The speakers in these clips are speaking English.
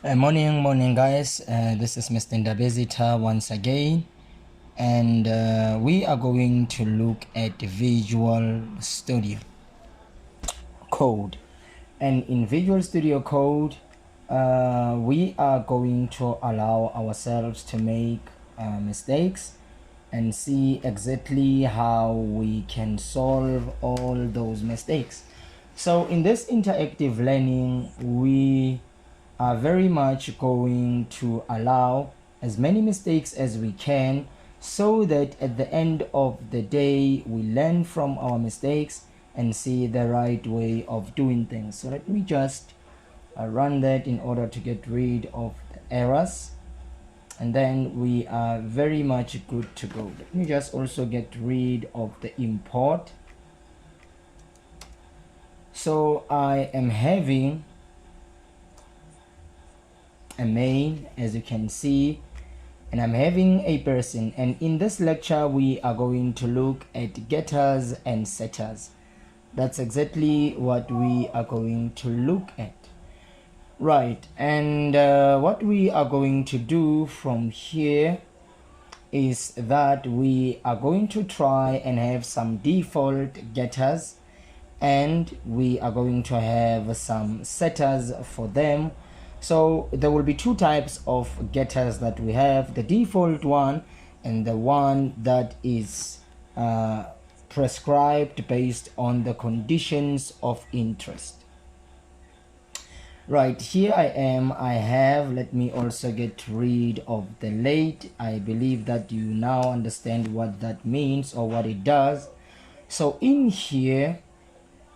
Morning, guys. This is Mr. Ndabezita once again, and we are going to look at Visual Studio Code. And in Visual Studio Code, we are going to allow ourselves to make mistakes and see exactly how we can solve all those mistakes. So in this interactive learning, we are very much going to allow as many mistakes as we can so that at the end of the day we learn from our mistakes and see the right way of doing things. So let me just run that in order to get rid of the errors, and then we are very much good to go. Let me just also get rid of the import. So I am having a main, as you can see, and I'm having a person, and in this lecture we are going to look at getters and setters. That's exactly what we are going to look at, right? And what we are going to do from here is that we are going to try and have some default getters, and we are going to have some setters for them. So there will be two types of getters that we have: the default one and the one that is prescribed based on the conditions of interest. Right, here I am. I have, let me also get rid of the late. I believe that you now understand what that means or what it does. So in here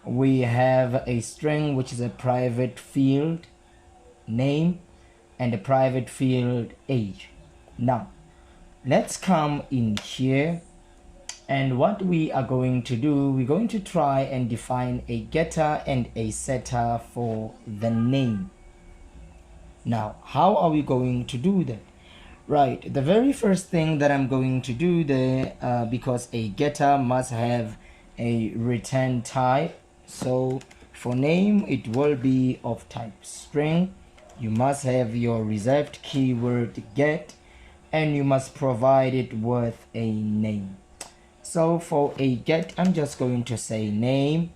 we have a string which is a private field name and a private field age. Now let's come in here, and what we are going to do, we're going to try and define a getter and a setter for the name. Now how are we going to do that? Right, the very first thing that I'm going to do there, because a getter must have a return type, so for name it will be of type string. You must have your reserved keyword get, and you must provide it with a name. So for a get, I'm just going to say name,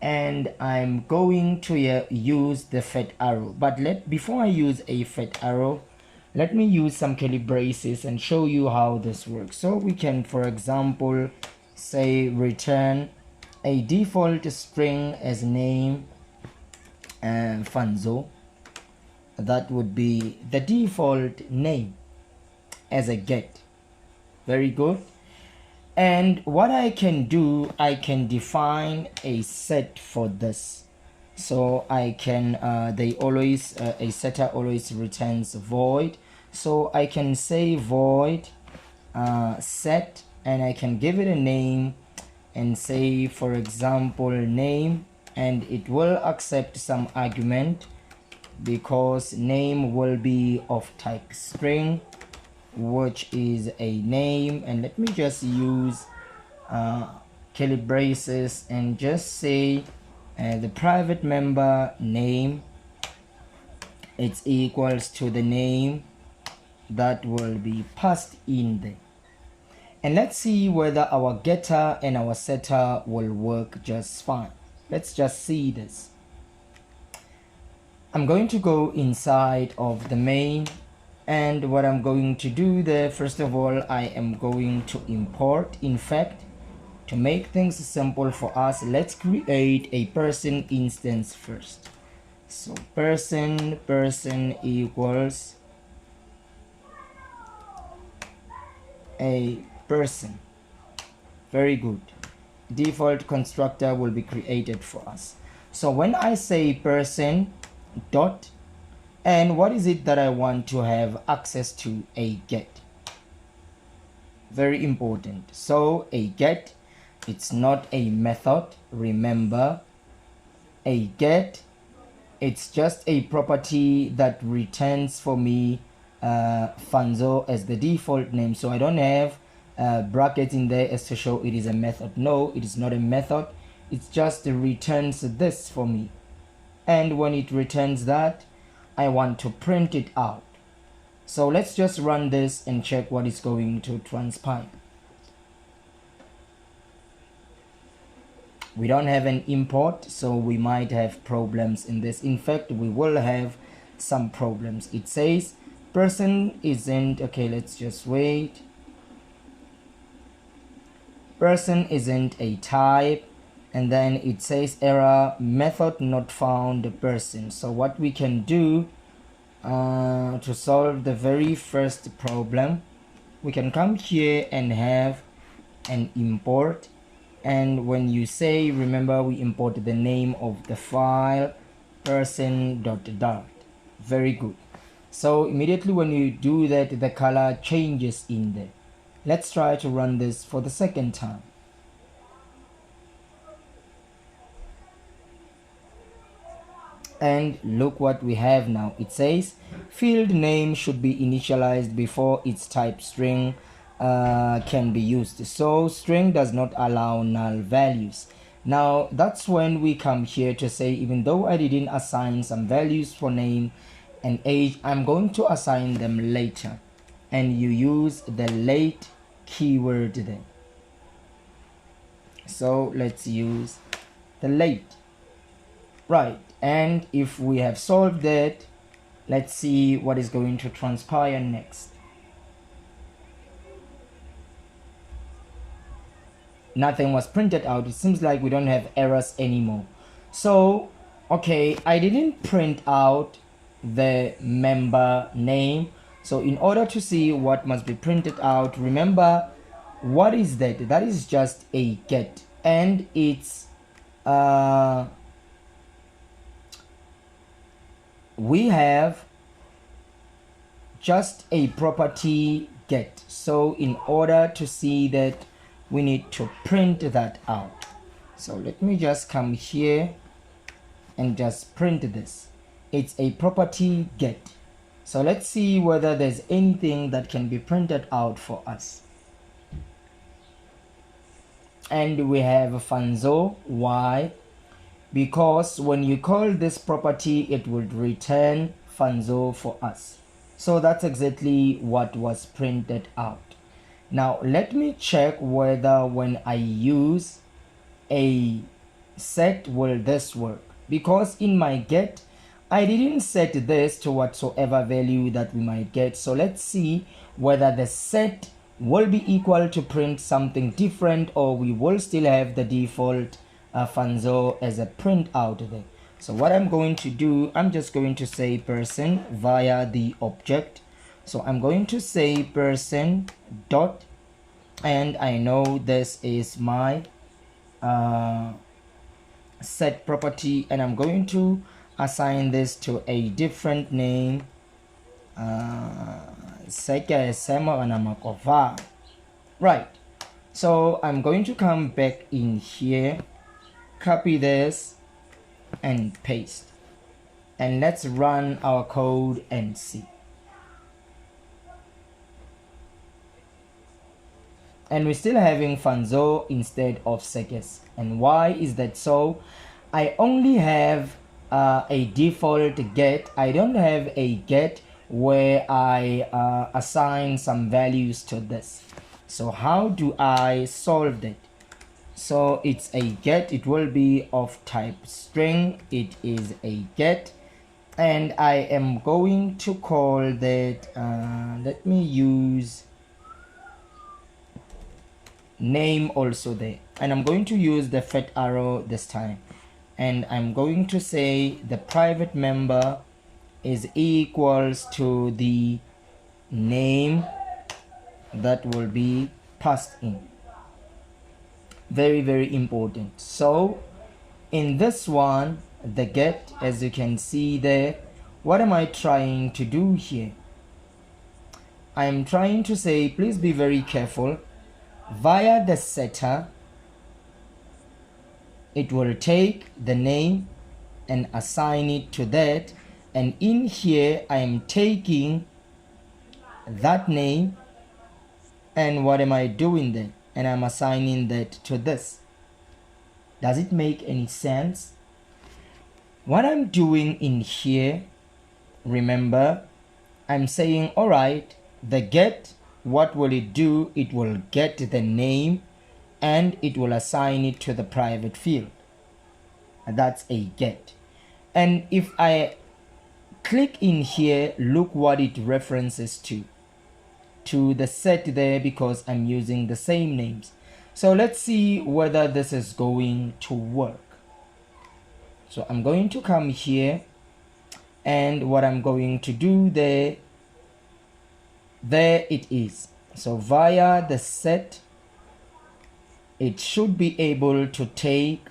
and I'm going to use the fat arrow. But before I use a fat arrow, let me use some curly braces and show you how this works. So we can, for example, say return a default string as name and Fanzo. That would be the default name as a get. Very good. And what I can do, I can define a set for this. So I can a setter always returns void, so I can say void set, and I can give it a name and say, for example, name, and it will accept some argument because name will be of type string, which is a name. And let me just use curly braces and just say the private member name, it's equals to the name that will be passed in there. And let's see whether our getter and our setter will work just fine. Let's just see this. I'm going to go inside of the main, and what I'm going to do there, first of all, I am going to import. In fact, to make things simple for us, let's create a person instance first. So person equals a person. Very good. Default constructor will be created for us. So when I say person dot, and what is it that I want to have access to? A get. Very important. So a get, it's not a method. Remember, a get, it's just a property that returns for me Fanzo as the default name. So I don't have brackets in there as to show it is a method. No, it is not a method. It just returns this for me. And when it returns that, I want to print it out. So let's just run this and check what is going to transpire. We don't have an import, so we might have problems in this. In fact, we will have some problems. It says person isn't, okay, let's just wait. Person isn't a type, and then it says error, method not found person. So what we can do to solve the very first problem, we can come here and have an import. And when you say, remember, we import the name of the file, person.dart. Very good. So immediately when you do that, the color changes in there. Let's try to run this for the second time. And look what we have now. It says field name should be initialized before its type string can be used. So string does not allow null values. Now that's when we come here to say, even though I didn't assign some values for name and age, I'm going to assign them later, and you use the late keyword there. So let's use the late. Right, and if we have solved that, let's see what is going to transpire next. Nothing was printed out. It seems like we don't have errors anymore. So okay, I didn't print out the member name. So in order to see what must be printed out, remember, what is that? That is just a get, and it's we have just a property get. So in order to see that, we need to print that out. So let me just come here and just print this. It's a property get. So let's see whether there's anything that can be printed out for us. And we have Fanzo. Why? Because when you call this property, it would return Fanzo for us. So that's exactly what was printed out. Now let me check whether when I use a set, will this work? Because in my get, I didn't set this to whatsoever value that we might get. So let's see whether the set will be equal to print something different, or we will still have the default Fanzo as a print out there. So what I'm going to do, I'm just going to say person via the object. So I'm going to say person dot, and I know this is my set property, and I'm going to assign this to a different name. Right, so I'm going to come back in here, copy this and paste, and let's run our code and see. And we're still having Fanzo instead of Sekes. And why is that so? I only have a default get. I don't have a get where I assign some values to this. So how do I solve that? So it's a get, it will be of type string, it is a get, and I am going to call that, let me use name also there, and I'm going to use the fat arrow this time, and I'm going to say the private member is equals to the name that will be passed in. Very, very important. So in this one, the get, as you can see there, what am I trying to do here? I am trying to say, please be very careful. Via the setter, it will take the name and assign it to that, and in here I am taking that name, and what am I doing then? And I'm assigning that to this. Does it make any sense? What I'm doing in here, remember, I'm saying, all right, the get, what will it do? It will get the name and it will assign it to the private field. That's a get. And if I click in here, look what it references to the set there, because I'm using the same names. So let's see whether this is going to work. So I'm going to come here, and what I'm going to do there it is. So via the set, it should be able to take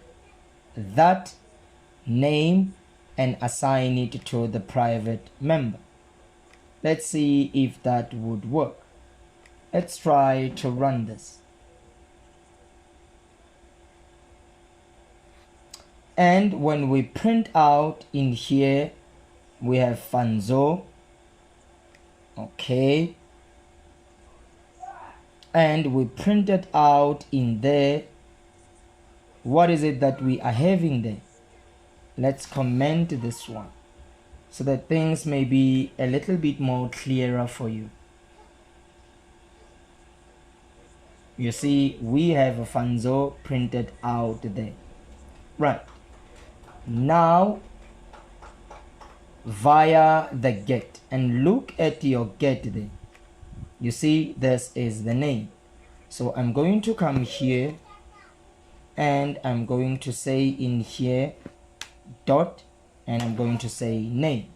that name and assign it to the private member. Let's see if that would work. Let's try to run this. And when we print out in here, we have Fanzo. Okay. And we print it out in there. What is it that we are having there? Let's comment this one so that things may be a little bit more clearer for you. You see, we have a Fanzo printed out there. Right. Now, via the get, and look at your get there. You see, this is the name. So I'm going to come here and I'm going to say in here dot, and I'm going to say name.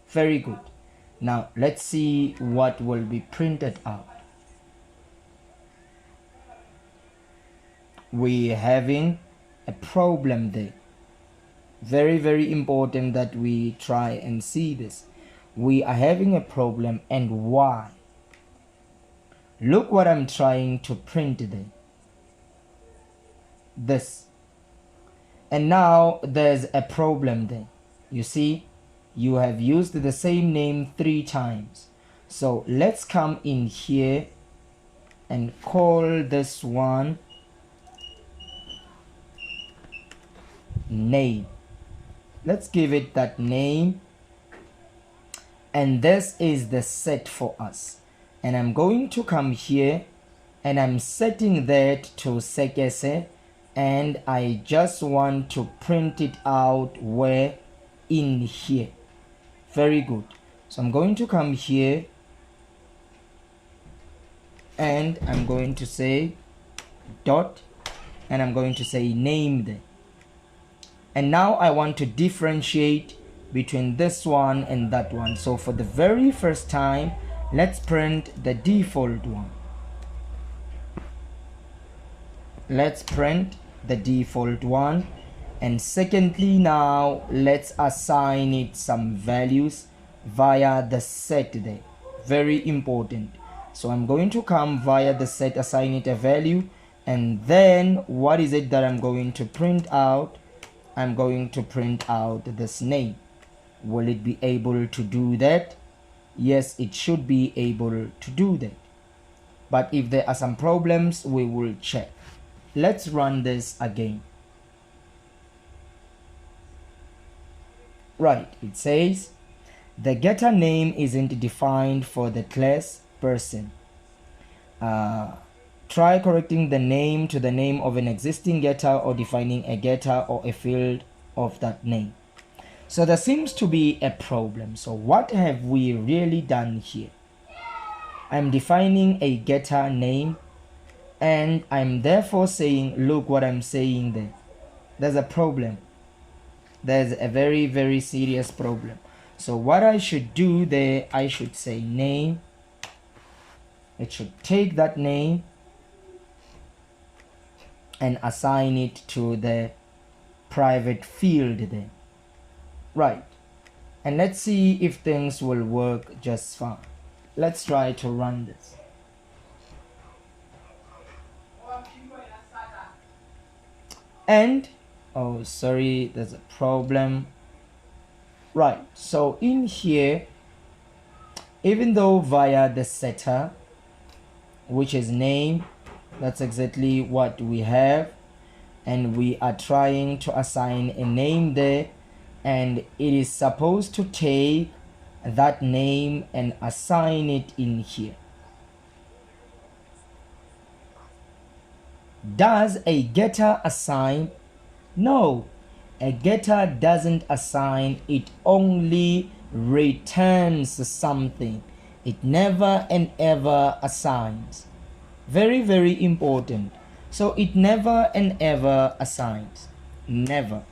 Very good. Now let's see what will be printed out. We're having a problem there. Very important that we try and see this. We are having a problem, and why? Look what I'm trying to print there. This. And now there's a problem there. You see, you have used the same name 3 times. So let's come in here and call this one name. Let's give it that name, and this is the set for us. And I'm going to come here and I'm setting that to Sekese, and I just want to print it out where? In here. Very good. So I'm going to come here and I'm going to say dot, and I'm going to say name there. And now I want to differentiate between this one and that one. So for the very first time, let's print the default one. Let's print the default one. And secondly, now let's assign it some values via the set there. Very important. So I'm going to come via the set, assign it a value, and then what is it that I'm going to print out? I'm going to print out this name. Will it be able to do that? Yes, it should be able to do that. But if there are some problems, we will check. Let's run this again. Right, it says the getter name isn't defined for the class person. Try correcting the name to the name of an existing getter, or defining a getter or a field of that name. So there seems to be a problem. So what have we really done here? I'm defining a getter name, and I'm therefore saying, look what I'm saying there. There's a problem. There's a very serious problem. So what I should do there, I should say name. It should take that name and assign it to the private field there. Right. And let's see if things will work just fine. Let's try to run this. And oh, sorry, there's a problem. Right, so in here, even though via the setter, which is name, that's exactly what we have, and we are trying to assign a name there, and it is supposed to take that name and assign it in here. Does a getter assign? No, a getter doesn't assign, it only returns something. It never and ever assigns. Very, very important. So it never and ever assigns. Never.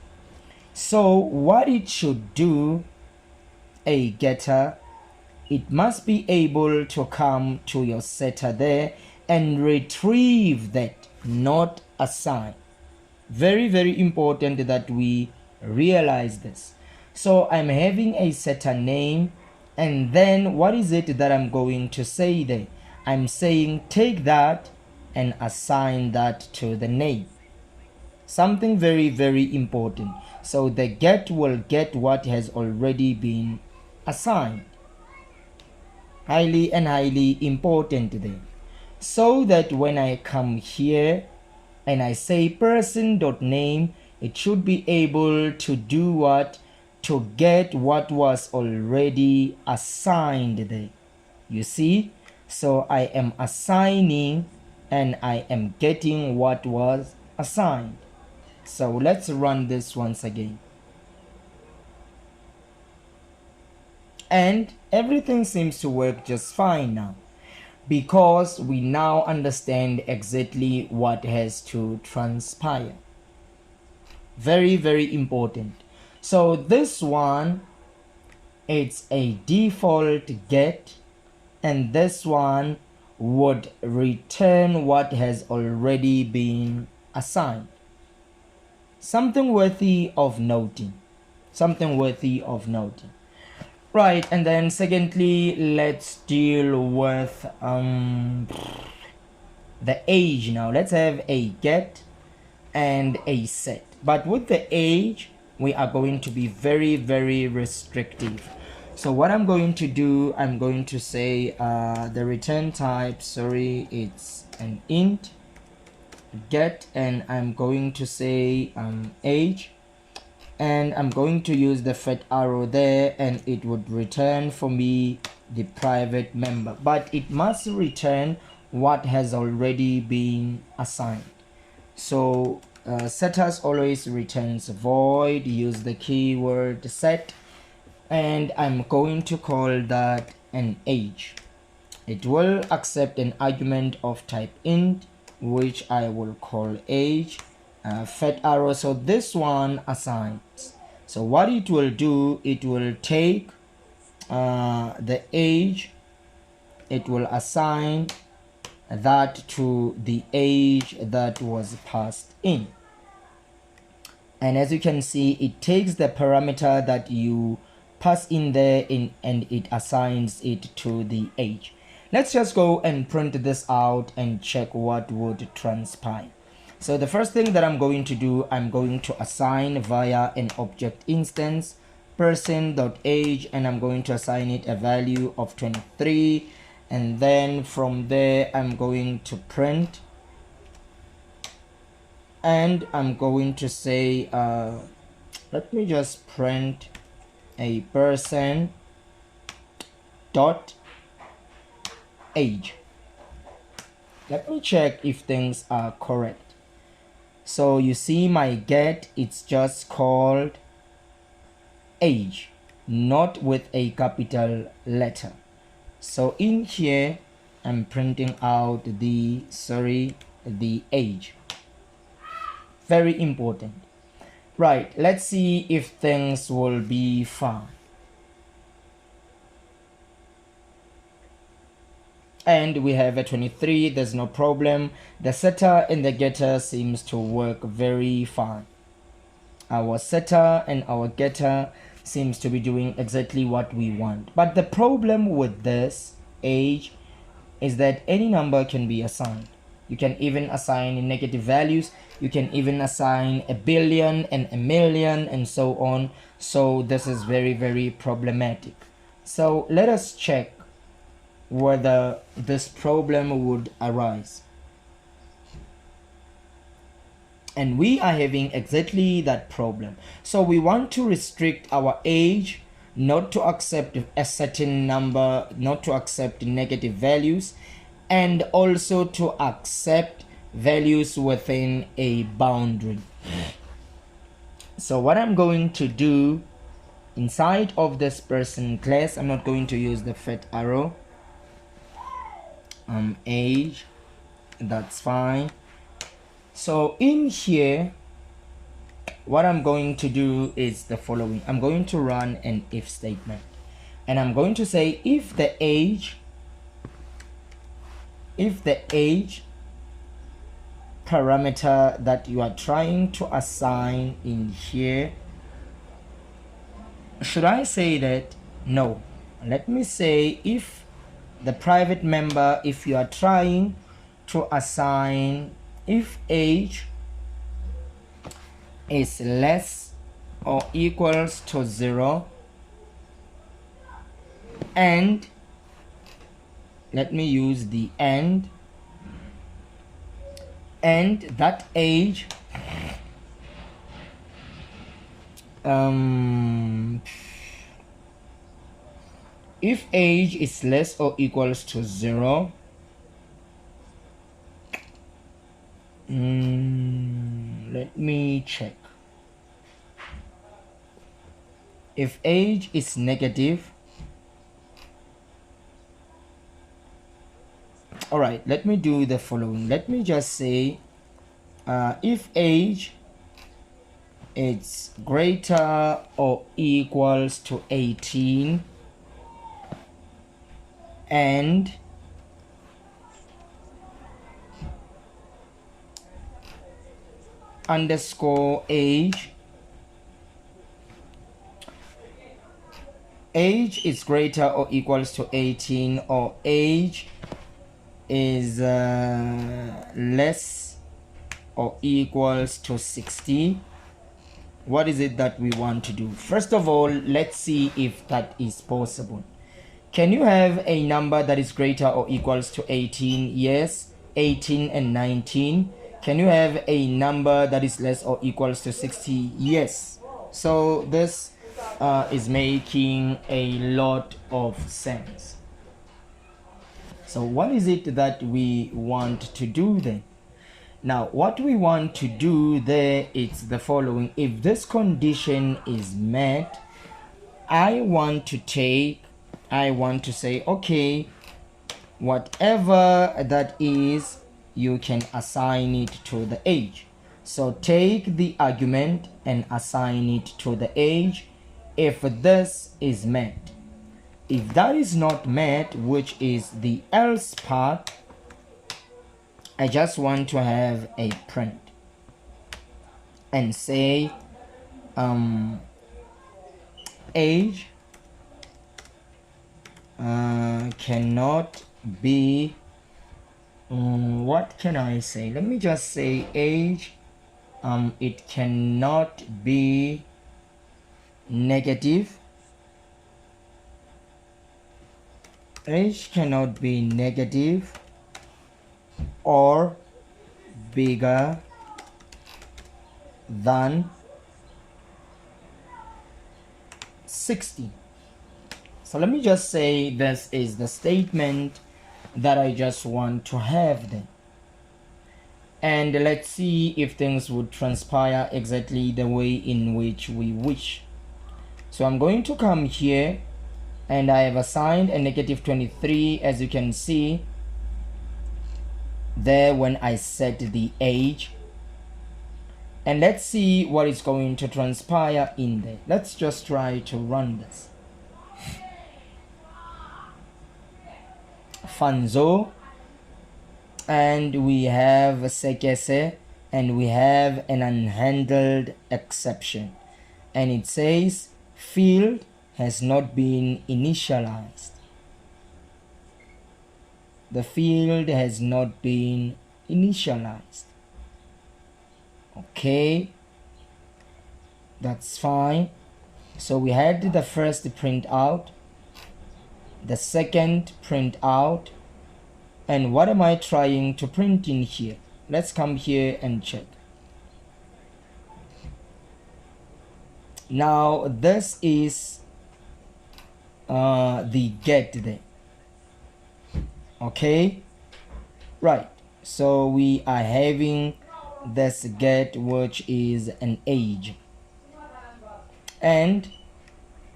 So what it should do, a getter, it must be able to come to your setter there and retrieve that, not assign. Very, very important that we realize this. So I'm having a setter name, and then what is it that I'm going to say there? I'm saying take that and assign that to the name. Something very, very important. So the get will get what has already been assigned. Highly and highly important there. So that when I come here and I say person.name, it should be able to do what? To get what was already assigned there. You see? So I am assigning and I am getting what was assigned. So let's run this once again. And everything seems to work just fine now, because we now understand exactly what has to transpire. Very, very important. So this one, it's a default get, and this one would return what has already been assigned. Something worthy of noting. Something worthy of noting. Right, and then secondly, let's deal with the age now. Let's have a get and a set. But with the age, we are going to be very, very restrictive. So what I'm going to do, I'm going to say the return type, sorry, it's an int get, and I'm going to say age, and I'm going to use the fat arrow there, and it would return for me the private member, but it must return what has already been assigned. So setters always returns void, use the keyword set, and I'm going to call that an age. It will accept an argument of type int, which I will call age, fat arrow. So this one assigns. So what it will do, it will take the age, it will assign that to the age that was passed in. And as you can see, it takes the parameter that you pass in there and it assigns it to the age. Let's just go and print this out and check what would transpire. So the first thing that I'm going to do, I'm going to assign via an object instance person.age, and I'm going to assign it a value of 23, and then from there I'm going to print, and I'm going to say let me just print a person dot age. Let me check if things are correct. So you see my get, it's just called age, not with a capital letter. So in here I'm printing out the age. Very important. Right, let's see if things will be fine. And we have a 23, there's no problem. The setter and the getter seems to work very fine. Our setter and our getter seems to be doing exactly what we want. But the problem with this age is that any number can be assigned. You can even assign negative values. You can even assign a billion and a million and so on. So this is very, very problematic. So let us check whether this problem would arise. And we are having exactly that problem. So we want to restrict our age not to accept a certain number, not to accept negative values, and also to accept values within a boundary. So what I'm going to do inside of this person class, I'm not going to use the fat arrow. Age, that's fine. So in here, what I'm going to do is the following. I'm going to run an if statement, and I'm going to say if the age parameter that you are trying to assign in here, should I say that? No. Let me say if the private member, if you are trying to assign, if age is less or equals to 0, and let me use the and that age if age is less or equals to 0, let me check. If age is negative, all right, let me do the following. Let me just say if age is greater or equals to 18 and underscore age is greater or equals to 18, or age is less or equals to 60, what is it that we want to do? First of all, let's see if that is possible. Can you have a number that is greater or equals to 18? Yes. 18 and 19. Can you have a number that is less or equals to 60? Yes. So this is making a lot of sense. So what is it that we want to do then? Now, what we want to do there is the following. If this condition is met, I want to say, okay, whatever that is, you can assign it to the age. So take the argument and assign it to the age if this is met. If that is not met, which is the else part, I just want to have a print and say age cannot be, what can I say? Let me just say age, it cannot be negative. Age cannot be negative or bigger than 60. So let me just say this is the statement that I just want to have then. And let's see if things would transpire exactly the way in which we wish. So I'm going to come here and I have assigned a negative 23, as you can see there when I set the age. And let's see what is going to transpire in there. Let's just try to run this. Fanzo, and we have Sekese, and we have an unhandled exception, and it says field has not been initialized. The field has not been initialized. Okay, that's fine. So we had the first print out, the second print out, and what am I trying to print in here? Let's come here and check. Now this is the get there. Okay, right, so we are having this get, which is an age, and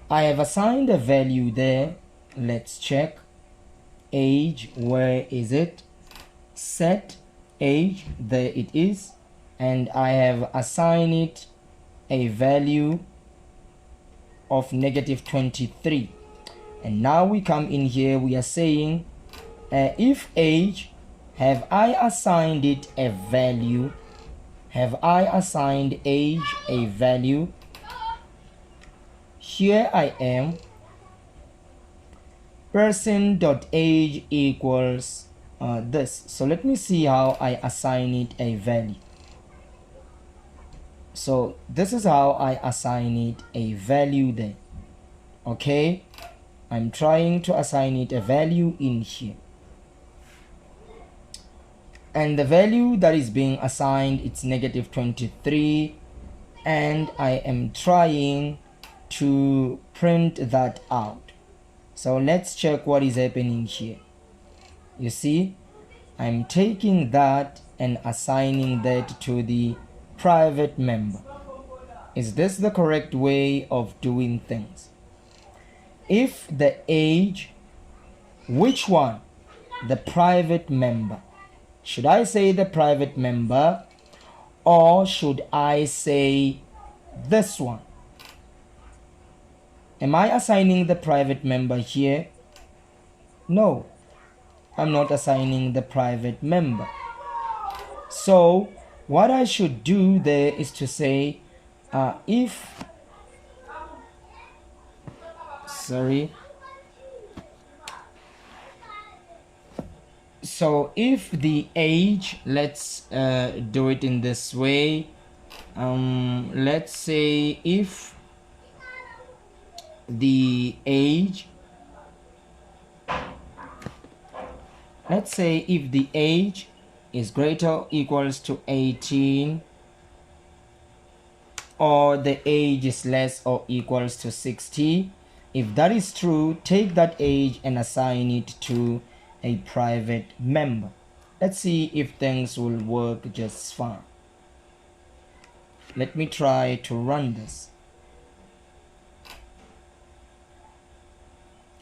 I have assigned a value there. Let's check age. Where is it? Set age, there it is, and I have assigned it a value of negative 23. And now we come in here, we are saying if age, have I assigned it a value? Have I assigned age a value? Here I am, person.age equals this. So let me see how I assign it a value. So this is how I assign it a value there. Okay, I'm trying to assign it a value in here, and the value that is being assigned, it's negative 23, and I am trying to print that out. So let's check what is happening here. You see, I'm taking that and assigning that to the private member. Is this the correct way of doing things? If the age, which one? The private member. Should I say the private member, or should I say this one? Am I assigning the private member here? No, I'm not assigning the private member. So what I should do there is to say so if the age, let's do it in this way. Let's say if the age, is greater or equals to 18, or the age is less or equals to 60. If that is true, take that age and assign it to a private member. Let's see if things will work just fine. Let me try to run this.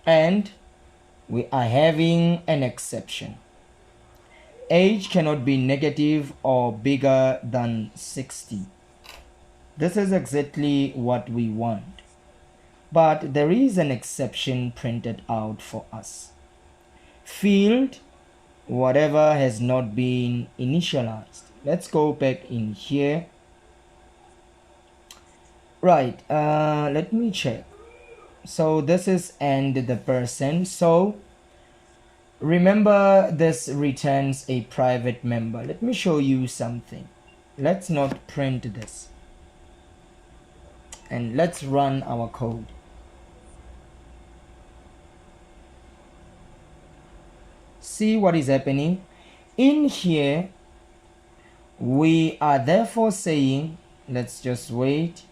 And we are having an exception. Age cannot be negative or bigger than 60. This is exactly what we want. But there is an exception printed out for us. Field, whatever has not been initialized. Let's go back in here. Right, let me check. So this is and the person. So remember, this returns a private member. Let me show you something. Let's not print this, and let's run our code. See what is happening in here. We are therefore saying, let's just wait.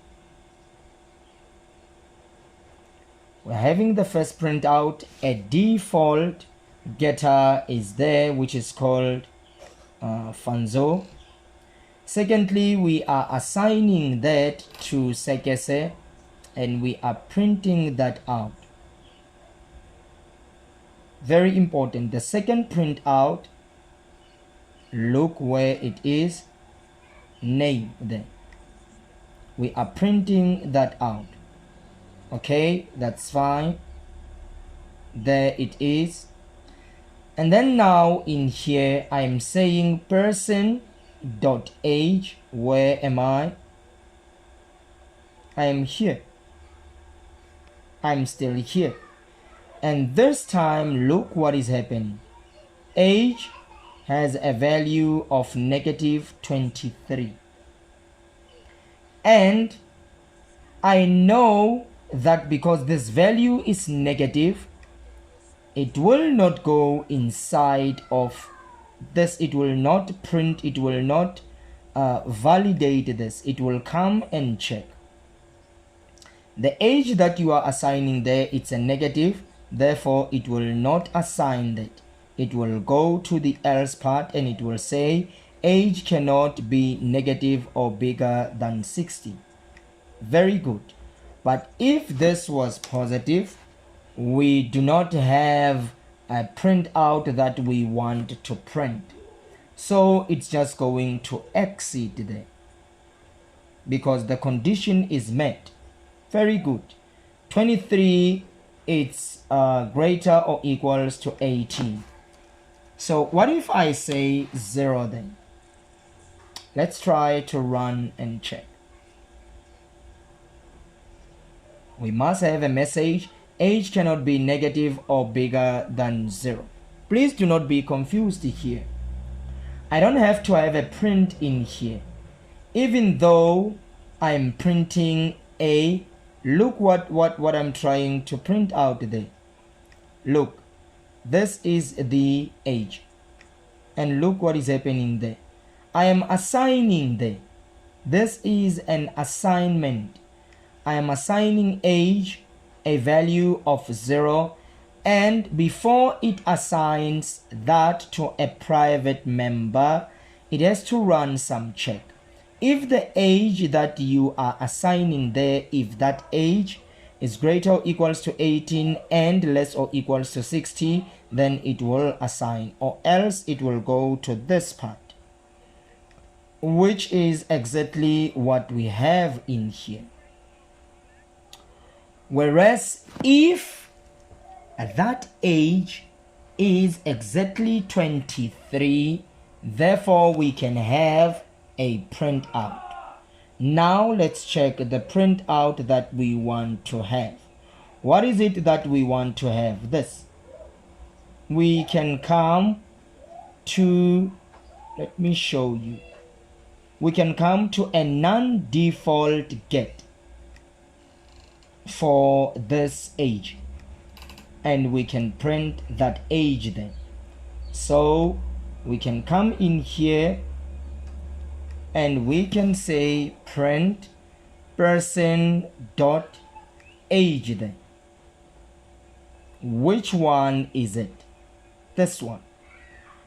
We're having the first print out. A default getter is there, which is called Fanzo. Secondly, we are assigning that to Sekese, and we are printing that out. Very important. The second print out, look where it is, name there. We are printing that out. Okay, that's fine. There it is. And then now in here I am saying person dot age. Where am I? I am here. I'm still here. And this time look what is happening. Age has a value of negative 23. And I know that because this value is negative, it will not go inside of this. It will not print, it will not validate this. It will come and check. The age that you are assigning there, it's a negative, therefore it will not assign that. It will go to the else part and it will say age cannot be negative or bigger than 60. Very good. But if this was positive, we do not have a printout that we want to print. So it's just going to exit there because the condition is met. Very good. 23, it's greater or equals to 18. So what if I say 0 then? Let's try to run and check. We must have a message. Age cannot be negative or bigger than 0. Please do not be confused here. I don't have to have a print in here. Even though I'm printing a, look what I'm trying to print out there. Look, this is the age. And look what is happening there. I am assigning there. This is an assignment. I am assigning age a value of 0, and before it assigns that to a private member, it has to run some check. If the age that you are assigning there, if that age is greater or equals to 18 and less or equals to 60, then it will assign, or else it will go to this part, which is exactly what we have in here. Whereas if that age is exactly 23, therefore we can have a printout. Now let's check the printout that we want to have. What is it that we want to have? This. We can come to, let me show you. We can come to a non-default get for this age, and we can print that age then. So we can come in here and we can say print person dot age then. Which one is it? This one.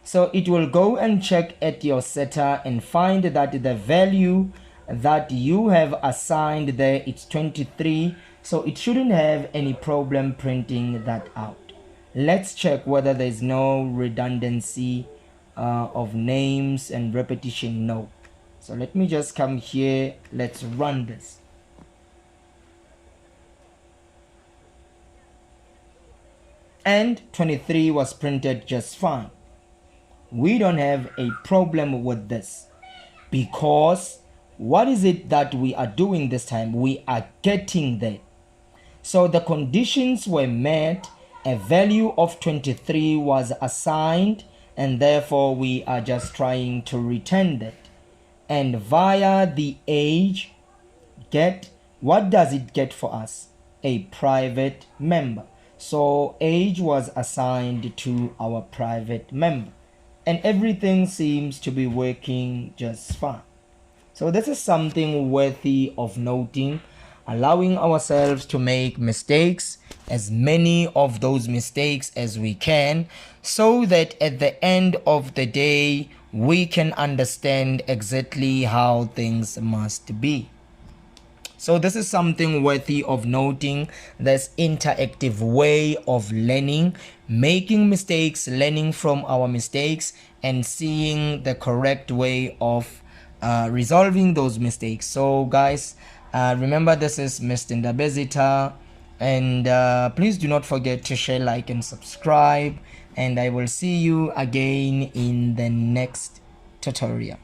So it will go and check at your setter and find that the value that you have assigned there, it's 23. So it shouldn't have any problem printing that out. Let's check whether there's no redundancy of names and repetition. No. So let me just come here. Let's run this. And 23 was printed just fine. We don't have a problem with this because what is it that we are doing this time? We are getting there. So the conditions were met, a value of 23 was assigned, and therefore we are just trying to return that. And via the age get, what does it get for us? A private member. So age was assigned to our private member, and everything seems to be working just fine. So this is something worthy of noting, allowing ourselves to make mistakes, as many of those mistakes as we can, so that at the end of the day we can understand exactly how things must be. So this is something worthy of noting, this interactive way of learning, making mistakes, learning from our mistakes, and seeing the correct way of resolving those mistakes. So guys, remember, this is Mr. Ndabezitha, and please do not forget to share, like, and subscribe, and I will see you again in the next tutorial.